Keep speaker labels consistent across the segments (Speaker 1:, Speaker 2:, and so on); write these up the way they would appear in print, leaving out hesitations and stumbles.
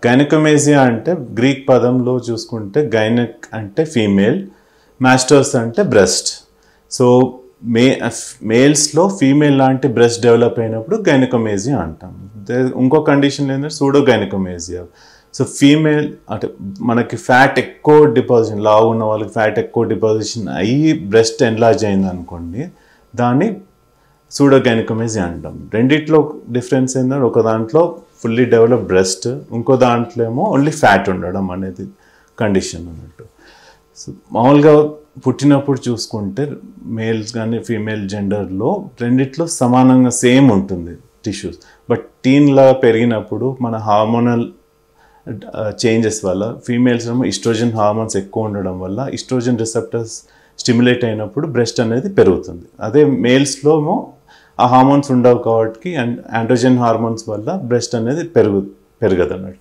Speaker 1: గైనకోమేజియా అంటే గ్రీక్ పదంలో చూసుకుంటే గైనక్ అంటే ఫీమేల్, మాస్టర్స్ అంటే బ్రెస్ట్. సో మేల్స్లో ఫీమేల్ లాంటి బ్రెస్ట్ డెవలప్ అయినప్పుడు గైనకోమేజియా అంటాం. ఇంకో కండిషన్ ఏంటంటే సూడో గైనకోమేజియా. సో ఫీమేల్ అంటే మనకి ఫ్యాట్ ఎక్కువ డిపాజిషన్, లావు ఉన్న వాళ్ళకి ఫ్యాట్ ఎక్కువ డిపాజిషన్ అయ్యి బ్రెస్ట్ ఎన్లార్జ్ అయింది అనుకోండి, దాన్ని సూడో గైనకోమేజియా అంటాం. రెండిట్లో డిఫరెన్స్ ఏంటంటే ఒక దాంట్లో ఫుల్లీ డెవలప్ బ్రెస్ట్, ఇంకో దాంట్లో ఏమో ఓన్లీ ఫ్యాట్ ఉండడం అనేది కండిషన్ అన్నట్టు. సో మామూలుగా పుట్టినప్పుడు చూసుకుంటే మేల్స్ కానీ ఫీమేల్ జెండర్లో రెండిట్లో సమానంగా సేమ్ ఉంటుంది టిష్యూస్. బట్ టీన్లా పెరిగినప్పుడు మన హార్మోనల్ చేంజెస్ వల్ల ఫీమేల్స్ ఏమో ఈస్ట్రోజన్ హార్మోన్స్ ఎక్కువ ఉండడం వల్ల ఈస్ట్రోజన్ రిసెప్టర్స్ స్టిమ్యులేట్ అయినప్పుడు బ్రెస్ట్ అనేది పెరుగుతుంది. అదే మేల్స్లో ఏమో ఆ హార్మోన్స్ ఉండవు కాబట్టి ఆండ్రోజన్ హార్మోన్స్ వల్ల బ్రెస్ట్ అనేది పెరగదు అన్నట్టు.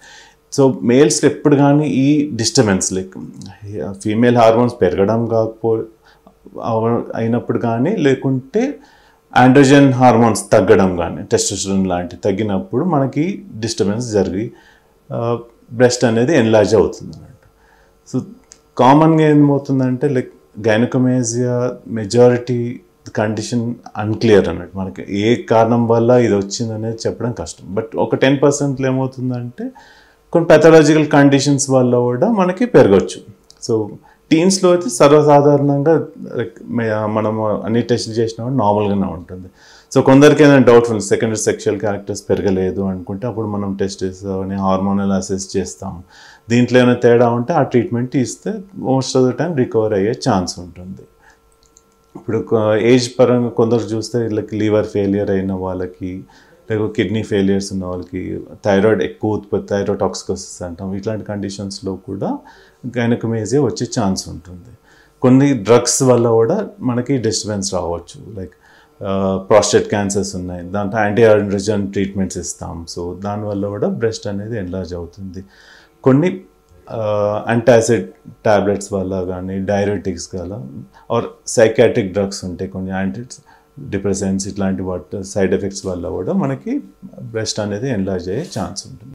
Speaker 1: సో మేల్స్ ఎప్పుడు కానీ ఈ డిస్టర్బెన్స్ లైక్ ఫీమేల్ హార్మోన్స్ పెరగడం అయినప్పుడు కానీ, లేకుంటే ఆండ్రోజన్ హార్మోన్స్ తగ్గడం కానీ, టెస్టోస్టెరాన్ లాంటి తగ్గినప్పుడు మనకి డిస్టర్బెన్స్ జరిగి బ్రెస్ట్ అనేది ఎన్లార్జ్ అవుతుంది అన్నట్టు. సో కామన్గా ఏమవుతుందంటే లైక్ గైనకోమేజియా మెజారిటీ కండిషన్ అన్క్లియర్ అన్నట్టు. మనకి ఏ కారణం వల్ల ఇది వచ్చిందనేది చెప్పడం కష్టం. బట్ ఒక 10% ఏమవుతుందంటే కొన్ని పెథాలజికల్ కండిషన్స్ వల్ల కూడా మనకి పెరగచ్చు. సో టీన్స్లో అయితే సర్వసాధారణంగా మనం అన్ని టెస్టులు చేసినప్పుడు నార్మల్గానే ఉంటుంది. సో కొందరికి ఏదైనా డౌట్ఫుల్ సెకండరీ సెక్షువల్ క్యారెక్టర్స్ పెరగలేదు అనుకుంటే అప్పుడు మనం టెస్ట్ చేస్తామని హార్మోనల్ అసెస్ చేస్తాం. దీంట్లో ఏమైనా తేడా ఉంటే ఆ ట్రీట్మెంట్ ఇస్తే most of the time recover అయ్యే ఛాన్స్ ఉంటుంది. ఇప్పుడు ఏజ్ పరంగా కొందరు చూస్తే వీళ్ళకి లివర్ ఫెయిలియర్ అయిన వాళ్ళకి, లేకపోతే కిడ్నీ ఫెయిలియర్స్ ఉన్న వాళ్ళకి, థైరాయిడ్ ఎక్కువ ఉత్పత్తి, థైరోటాక్సికోసిస్ అంటాం, ఇట్లాంటి కండిషన్స్లో కూడా గైనకోమేజియా వచ్చే ఛాన్స్ ఉంటుంది. కొన్ని డ్రగ్స్ వల్ల కూడా మనకి డిస్టర్బెన్స్ రావచ్చు. లైక్ ప్రాస్టేట్ క్యాన్సర్స్ ఉన్నాయి, దాంట్లో యాంటీ ఆండ్రోజన్ ట్రీట్మెంట్స్ ఇస్తాం. సో దానివల్ల కూడా బ్రెస్ట్ అనేది ఎన్లార్జ్ అవుతుంది. కొన్ని యాంటాసిడ్ టాబ్లెట్స్ వల్ల కానీ, డైరెటిక్స్ వల్ల ఆర్ సైకాట్రిక్ డ్రగ్స్ ఉంటాయి కొన్ని, యాంటీ డిప్రెసెంట్స్ ఇట్లాంటి వాటి సైడ్ ఎఫెక్ట్స్ వల్ల కూడా మనకి బ్రెస్ట్ అనేది ఎన్లార్జ్ అయ్యే ఛాన్స్ ఉంటుంది.